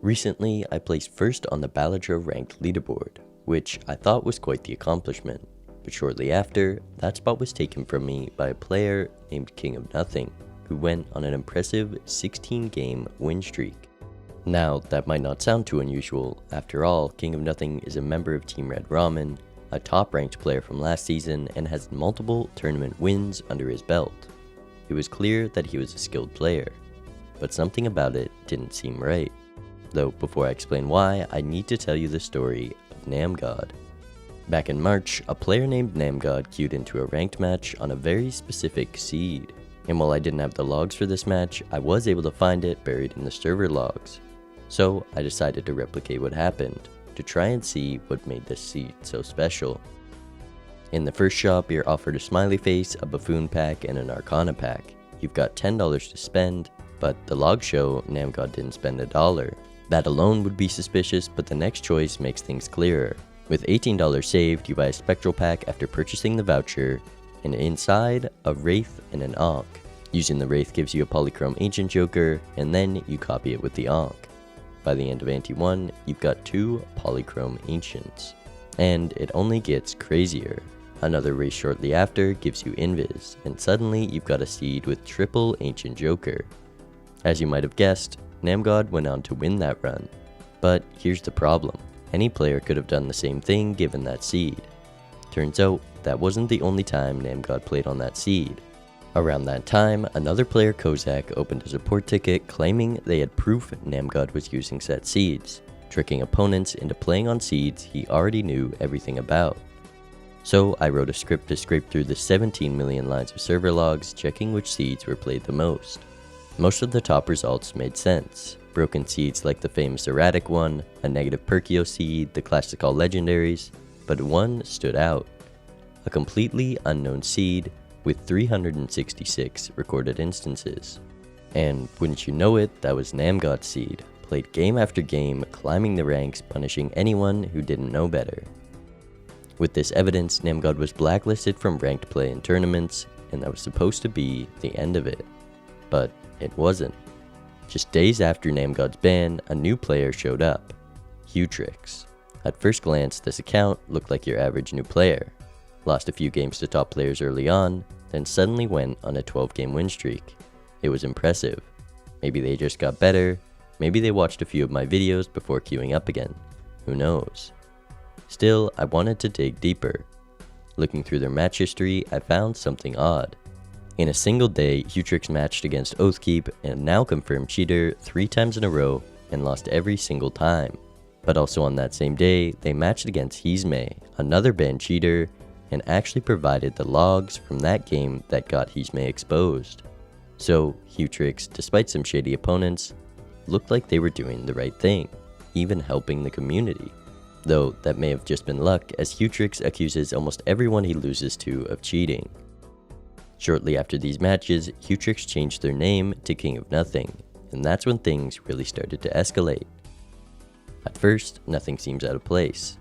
Recently, I placed first on the Balatro ranked leaderboard, which I thought was quite the accomplishment, but shortly after, that spot was taken from me by a player named King of Nothing, who went on an impressive 16-game win streak. Now, that might not sound too unusual. After all, King of Nothing is a member of Team Red Ramen, a top-ranked player from last season, and has multiple tournament wins under his belt. It was clear that he was a skilled player, but something about it didn't seem right. Though before I explain why, I need to tell you the story of Namgod. Back in March, a player named Namgod queued into a ranked match on a very specific seed. And while I didn't have the logs for this match, I was able to find it buried in the server logs. So I decided to replicate what happened, to try and see what made this seed so special. In the first shop, you're offered a smiley face, a buffoon pack, and an arcana pack. You've got $10 to spend, but the logs show Namgod didn't spend $1. That alone would be suspicious, but the next choice makes things clearer. With $18 saved, you buy a spectral pack after purchasing the voucher, and inside, a Wraith and an Ankh. Using the Wraith gives you a Polychrome Ancient Joker, and then you copy it with the Ankh. By the end of Ante 1, you've got 2 Polychrome Ancients. And it only gets crazier. Another race shortly after gives you Invis, and suddenly you've got a seed with triple Ancient Joker. As you might have guessed, Namgod went on to win that run. But here's the problem. Any player could have done the same thing given that seed. Turns out, that wasn't the only time Namgod played on that seed. Around that time, another player, Kozak, opened a support ticket claiming they had proof Namgod was using set seeds, tricking opponents into playing on seeds he already knew everything about. So I wrote a script to scrape through the 17 million lines of server logs, checking which seeds were played the most. Most of the top results made sense. Broken seeds like the famous erratic one, a negative Perkio seed, the classic all legendaries, but one stood out. A completely unknown seed with 366 recorded instances. And wouldn't you know it, that was Namgod's seed, played game after game, climbing the ranks, punishing anyone who didn't know better. With this evidence, Namgod was blacklisted from ranked play in tournaments, and that was supposed to be the end of it. But it wasn't. Just days after Namgod's ban, a new player showed up, Hutrix. At first glance, this account looked like your average new player. Lost a few games to top players early on, then suddenly went on a 12-game win streak. It was impressive. Maybe they just got better, maybe they watched a few of my videos before queuing up again. Who knows? Still, I wanted to dig deeper. Looking through their match history, I found something odd. In a single day, Hutrix matched against Oathkeep, a now confirmed cheater, 3 times in a row, and lost every single time. But also on that same day, they matched against Hizme, another banned cheater, and actually provided the logs from that game that got Hizme exposed. So, Hutrix, despite some shady opponents, looked like they were doing the right thing, even helping the community. Though that may have just been luck, as Hutrix accuses almost everyone he loses to of cheating. Shortly after these matches, Hutrix changed their name to King of Nothing, and that's when things really started to escalate. At first, nothing seems out of place.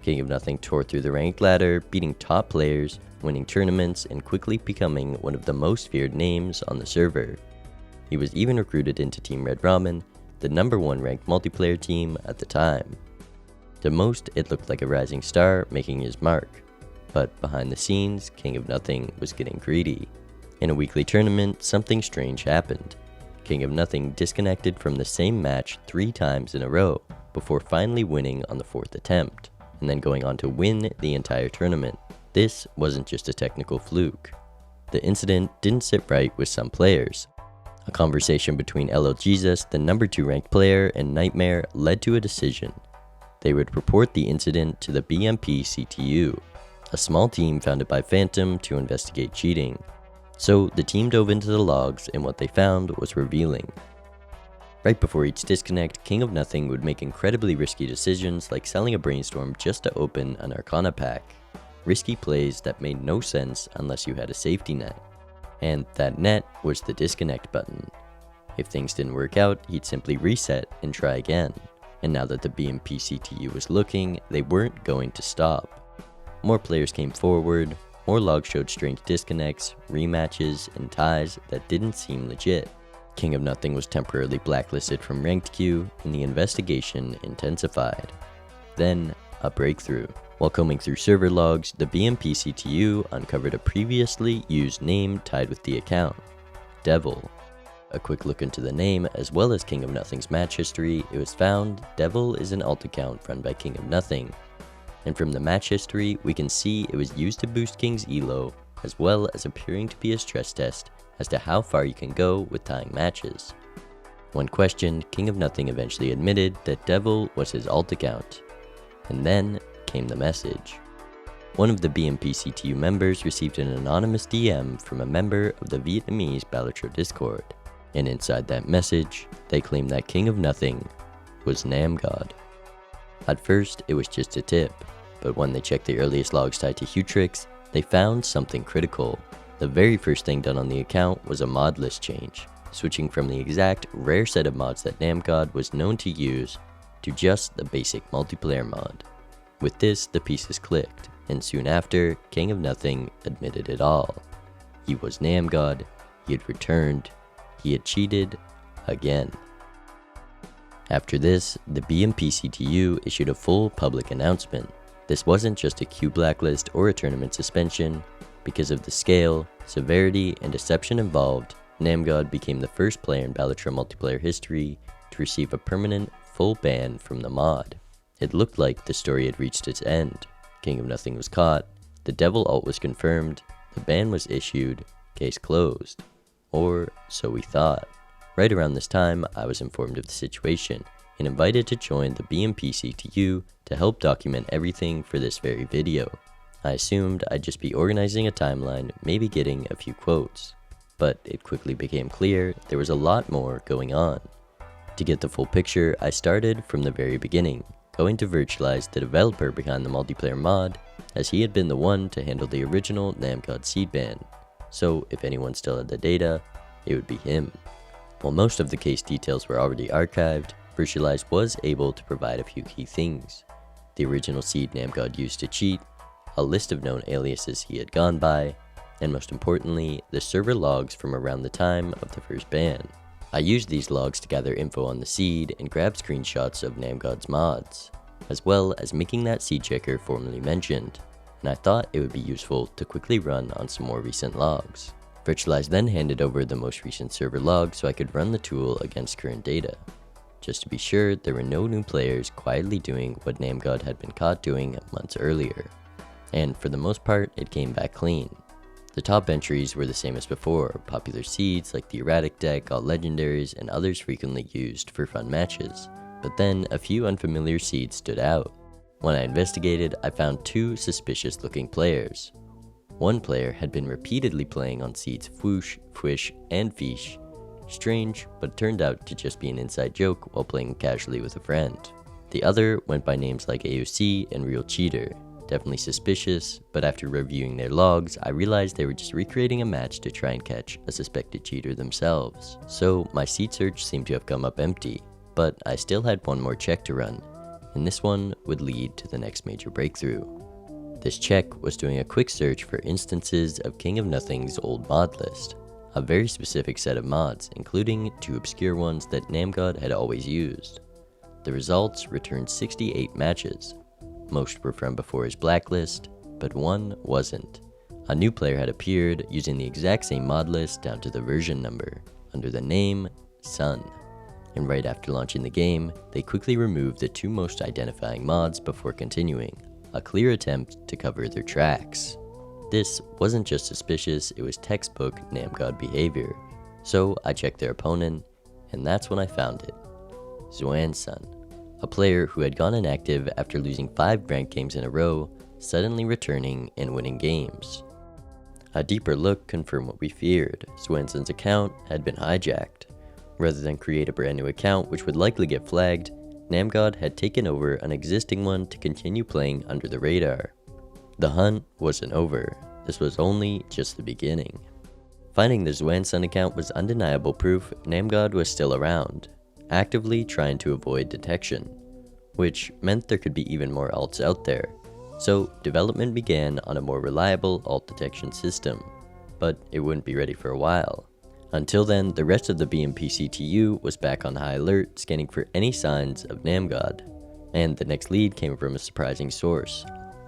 King of Nothing tore through the ranked ladder, beating top players, winning tournaments, and quickly becoming one of the most feared names on the server. He was even recruited into Team Red Ramen, the #1 ranked multiplayer team at the time. To most, it looked like a rising star making his mark. But behind the scenes, King of Nothing was getting greedy. In a weekly tournament, something strange happened. King of Nothing disconnected from the same match 3 times in a row, before finally winning on the 4th attempt, and then going on to win the entire tournament. This wasn't just a technical fluke. The incident didn't sit right with some players. A conversation between LL Jesus, the #2 ranked player, and Nightmare led to a decision. They would report the incident to the BMPCTU, a small team founded by Phantom to investigate cheating. So the team dove into the logs, and what they found was revealing. Right before each disconnect, King of Nothing would make incredibly risky decisions like selling a brainstorm just to open an Arcana pack. Risky plays that made no sense unless you had a safety net. And that net was the disconnect button. If things didn't work out, he'd simply reset and try again. And now that the BMPCTU was looking, they weren't going to stop. More players came forward, more logs showed strange disconnects, rematches, and ties that didn't seem legit. King of Nothing was temporarily blacklisted from ranked queue, and the investigation intensified. Then, a breakthrough. While combing through server logs, the BMPCTU uncovered a previously used name tied with the account, Devil. A quick look into the name, as well as King of Nothing's match history, it was found Devil is an alt account run by King of Nothing. And from the match history, we can see it was used to boost King's elo, as well as appearing to be a stress test as to how far you can go with tying matches. When questioned, King of Nothing eventually admitted that Devil was his alt account. And then came the message. One of the BMPCTU members received an anonymous DM from a member of the Vietnamese Balatro Discord, and inside that message, they claimed that King of Nothing was Namgod. At first, it was just a tip, but when they checked the earliest logs tied to Hutrix, they found something critical. The very first thing done on the account was a mod list change, switching from the exact rare set of mods that Namgod was known to use to just the basic multiplayer mod. With this, the pieces clicked, and soon after, King of Nothing admitted it all. He was Namgod, he had returned, he had cheated again. After this, the BMPCTU issued a full public announcement. This wasn't just a queue blacklist or a tournament suspension. Because of the scale, severity, and deception involved, Namgod became the first player in Balatro multiplayer history to receive a permanent, full ban from the mod. It looked like the story had reached its end. King of Nothing was caught, the Devil ult was confirmed, the ban was issued, case closed. Or so we thought. Right around this time, I was informed of the situation and invited to join the BMPCTU to help document everything for this very video. I assumed I'd just be organizing a timeline, maybe getting a few quotes. But it quickly became clear there was a lot more going on. To get the full picture, I started from the very beginning, going to virtualize the developer behind the multiplayer mod, as he had been the one to handle the original Namgod seed ban. So if anyone still had the data, it would be him. While most of the case details were already archived, Virtualize was able to provide a few key things. The original seed Namgod used to cheat, a list of known aliases he had gone by, and most importantly, the server logs from around the time of the first ban. I used these logs to gather info on the seed and grab screenshots of Namgod's mods, as well as making that seed checker formerly mentioned, and I thought it would be useful to quickly run on some more recent logs. Virtualize then handed over the most recent server log so I could run the tool against current data. Just to be sure, there were no new players quietly doing what Namgod had been caught doing months earlier. And for the most part, it came back clean. The top entries were the same as before, popular seeds like the erratic deck, all legendaries, and others frequently used for fun matches. But then, a few unfamiliar seeds stood out. When I investigated, I found two suspicious looking players. One player had been repeatedly playing on seeds Fwoosh, Fwish, and Fish. Strange, but it turned out to just be an inside joke while playing casually with a friend. The other went by names like AOC and Real Cheater. Definitely suspicious, but after reviewing their logs, I realized they were just recreating a match to try and catch a suspected cheater themselves. So my seed search seemed to have come up empty, but I still had one more check to run, and this one would lead to the next major breakthrough. This check was doing a quick search for instances of King of Nothing's old mod list, a very specific set of mods, including two obscure ones that Namgod had always used. The results returned 68 matches. Most were from before his blacklist, but one wasn't. A new player had appeared using the exact same mod list down to the version number, under the name Sun. And right after launching the game, they quickly removed the two most identifying mods before continuing, a clear attempt to cover their tracks. This wasn't just suspicious, it was textbook Namgod behavior. So I checked their opponent, and that's when I found it. Sun, a player who had gone inactive after losing 5 ranked games in a row, suddenly returning and winning games. A deeper look confirmed what we feared. Sun's account had been hijacked. Rather than create a brand new account which would likely get flagged, Namgod had taken over an existing one to continue playing under the radar. The hunt wasn't over. This was only just the beginning. Finding the Sun account was undeniable proof Namgod was still around, actively trying to avoid detection, which meant there could be even more alts out there. So development began on a more reliable alt detection system, but it wouldn't be ready for a while. Until then, the rest of the BMPCTU was back on high alert, scanning for any signs of Namgod. And the next lead came from a surprising source,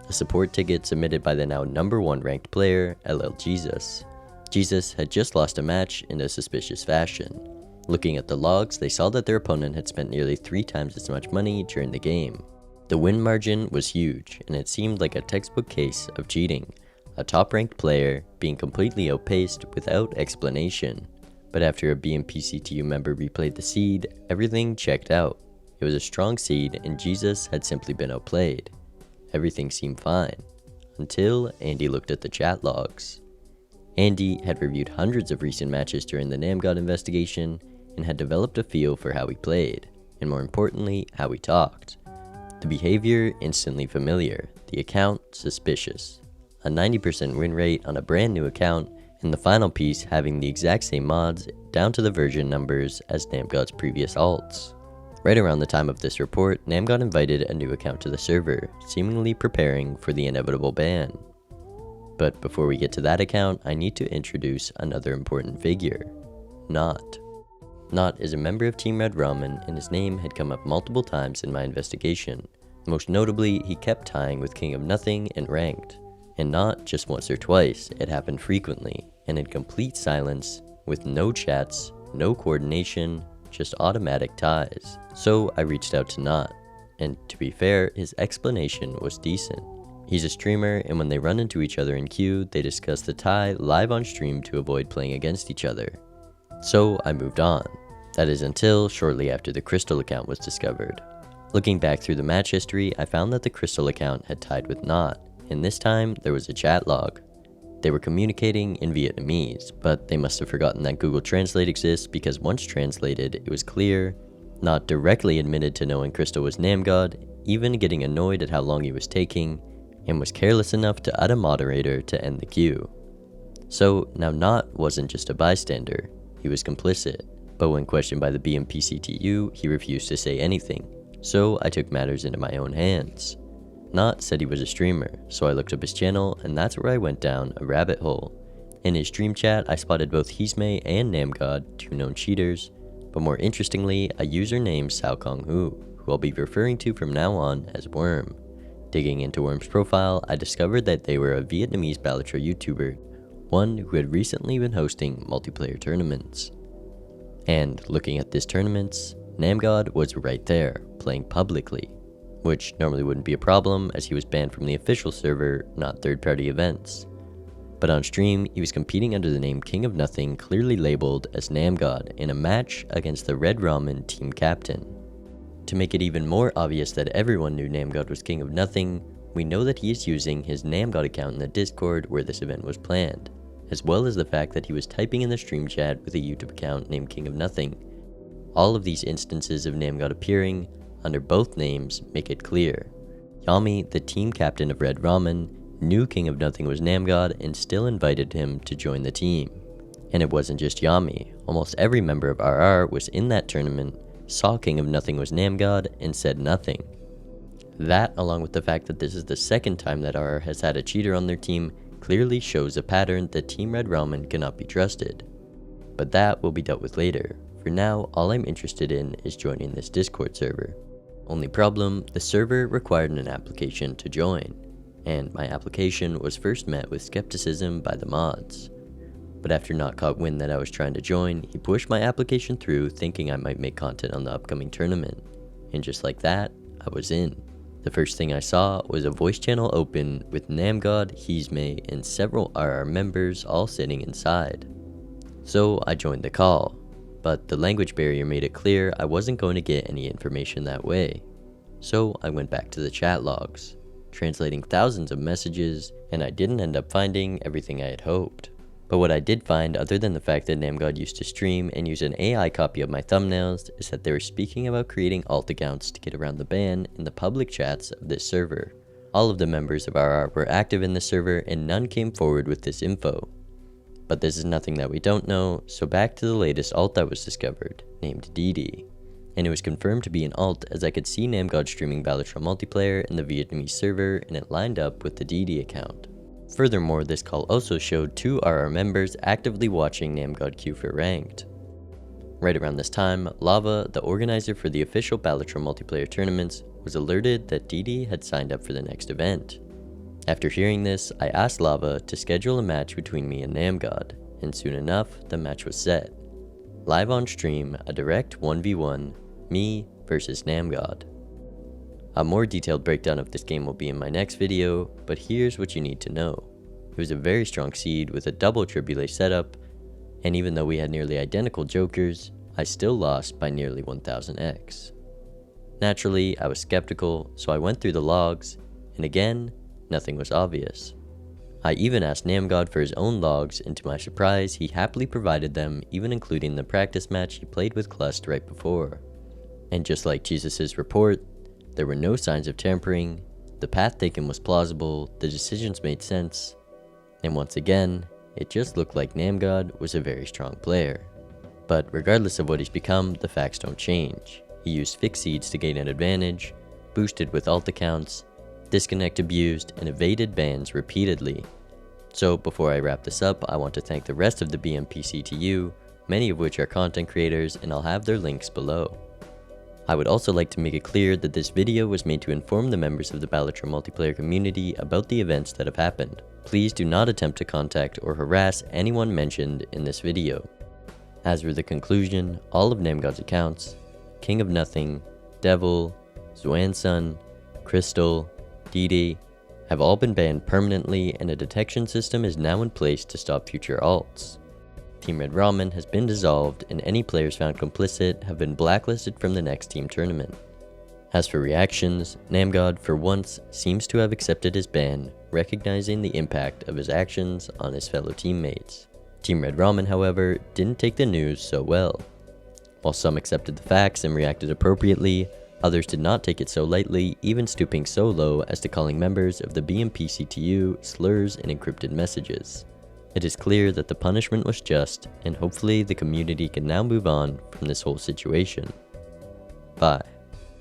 a support ticket submitted by the now #1 ranked player, LL Jesus. Jesus had just lost a match in a suspicious fashion. Looking at the logs, they saw that their opponent had spent nearly 3 times as much money during the game. The win margin was huge, and it seemed like a textbook case of cheating, a top-ranked player being completely outpaced without explanation. But after a BMPCTU member replayed the seed, everything checked out. It was a strong seed, and Jesus had simply been outplayed. Everything seemed fine, until Andy looked at the chat logs. Andy had reviewed hundreds of recent matches during the Namgod investigation, and had developed a feel for how he played, and more importantly, how he talked. The behavior instantly familiar, the account suspicious. A 90% win rate on a brand new account, and the final piece having the exact same mods down to the version numbers as Namgod's previous alts. Right around the time of this report, Namgod invited a new account to the server, seemingly preparing for the inevitable ban. But before we get to that account, I need to introduce another important figure, Not. Not is a member of Team Red Ramen, and his name had come up multiple times in my investigation. Most notably, he kept tying with King of Nothing in Ranked. And not just once or twice, it happened frequently, and in complete silence, with no chats, no coordination, just automatic ties. So I reached out to Not, and to be fair, his explanation was decent. He's a streamer, and when they run into each other in queue, they discuss the tie live on stream to avoid playing against each other. So I moved on. That is until shortly after the Crystal account was discovered. Looking back through the match history, I found that the Crystal account had tied with Not, and this time there was a chat log. They were communicating in Vietnamese, but they must have forgotten that Google Translate exists, because once translated, it was clear Not directly admitted to knowing Crystal was Namgod, even getting annoyed at how long he was taking, and was careless enough to add a moderator to end the queue. So now Not wasn't just a bystander, he was complicit, but when questioned by the BMPCTU, he refused to say anything, so I took matters into my own hands. Not said he was a streamer, so I looked up his channel, and that's where I went down a rabbit hole. In his stream chat, I spotted both Hisme and Namgod, 2 known cheaters, but more interestingly, a user named Sao Kong Hu, who I'll be referring to from now on as Worm. Digging into Worm's profile, I discovered that they were a Vietnamese Balatro YouTuber, one who had recently been hosting multiplayer tournaments. And looking at these tournaments, Namgod was right there, playing publicly, which normally wouldn't be a problem as he was banned from the official server, not third-party events. But on stream, he was competing under the name King of Nothing, clearly labeled as Namgod, in a match against the Red Ramen team captain. To make it even more obvious that everyone knew Namgod was King of Nothing, we know that he is using his Namgod account in the Discord where this event was planned, as well as the fact that he was typing in the stream chat with a YouTube account named King of Nothing. All of these instances of Namgod appearing under both names make it clear. Yami, the team captain of Red Ramen, knew King of Nothing was Namgod and still invited him to join the team. And it wasn't just Yami, almost every member of RR was in that tournament, saw King of Nothing was Namgod, and said nothing. That, along with the fact that this is the second time that RR has had a cheater on their team, clearly shows a pattern that Team Red Ramen cannot be trusted. But that will be dealt with later. For now, all I'm interested in is joining this Discord server. Only problem, the server required an application to join, and my application was first met with skepticism by the mods. But after Not caught wind that I was trying to join, he pushed my application through thinking I might make content on the upcoming tournament. And just like that, I was in. The first thing I saw was a voice channel open with Namgod, Hisme, and several RR members all sitting inside. So I joined the call, but the language barrier made it clear I wasn't going to get any information that way. So I went back to the chat logs, translating thousands of messages, and I didn't end up finding everything I had hoped. But what I did find, other than the fact that Namgod used to stream and use an AI copy of my thumbnails, is that they were speaking about creating alt accounts to get around the ban in the public chats of this server. All of the members of RR were active in the server and none came forward with this info. But this is nothing that we don't know, so back to the latest alt that was discovered, named DD. And it was confirmed to be an alt as I could see Namgod streaming Balatro multiplayer in the Vietnamese server and it lined up with the DD account. Furthermore, this call also showed 2 RR members actively watching Namgod queue for ranked. Right around this time, Lava, the organizer for the official Balatro multiplayer tournaments, was alerted that DD had signed up for the next event. After hearing this, I asked Lava to schedule a match between me and Namgod, and soon enough, the match was set. Live on stream, a direct 1v1, me versus Namgod. A more detailed breakdown of this game will be in my next video, but here's what you need to know. It was a very strong seed with a double Tribulate setup, and even though we had nearly identical jokers, I still lost by nearly 1000x. Naturally, I was skeptical, so I went through the logs, and again, nothing was obvious. I even asked Namgod for his own logs, and to my surprise, he happily provided them, even including the practice match he played with Clust right before. And just like Jesus' report, there were no signs of tampering, the path taken was plausible, the decisions made sense, and once again, it just looked like Namgod was a very strong player. But regardless of what he's become, the facts don't change. He used fixed seeds to gain an advantage, boosted with alt accounts, disconnect abused, and evaded bans repeatedly. So before I wrap this up, I want to thank the rest of the BMPCTU, many of which are content creators, and I'll have their links below. I would also like to make it clear that this video was made to inform the members of the Balatro multiplayer community about the events that have happened. Please do not attempt to contact or harass anyone mentioned in this video. As for the conclusion, all of Namgod's accounts, King of Nothing, Devil, Zuansun, Crystal, DD, have all been banned permanently, and a detection system is now in place to stop future alts. Team Red Ramen has been dissolved, and any players found complicit have been blacklisted from the next team tournament. As for reactions, Namgod for once seems to have accepted his ban, recognizing the impact of his actions on his fellow teammates. Team Red Ramen, however, didn't take the news so well. While some accepted the facts and reacted appropriately, others did not take it so lightly, even stooping so low as to calling members of the BMPCTU slurs and encrypted messages. It is clear that the punishment was just, and hopefully the community can now move on from this whole situation. Bye.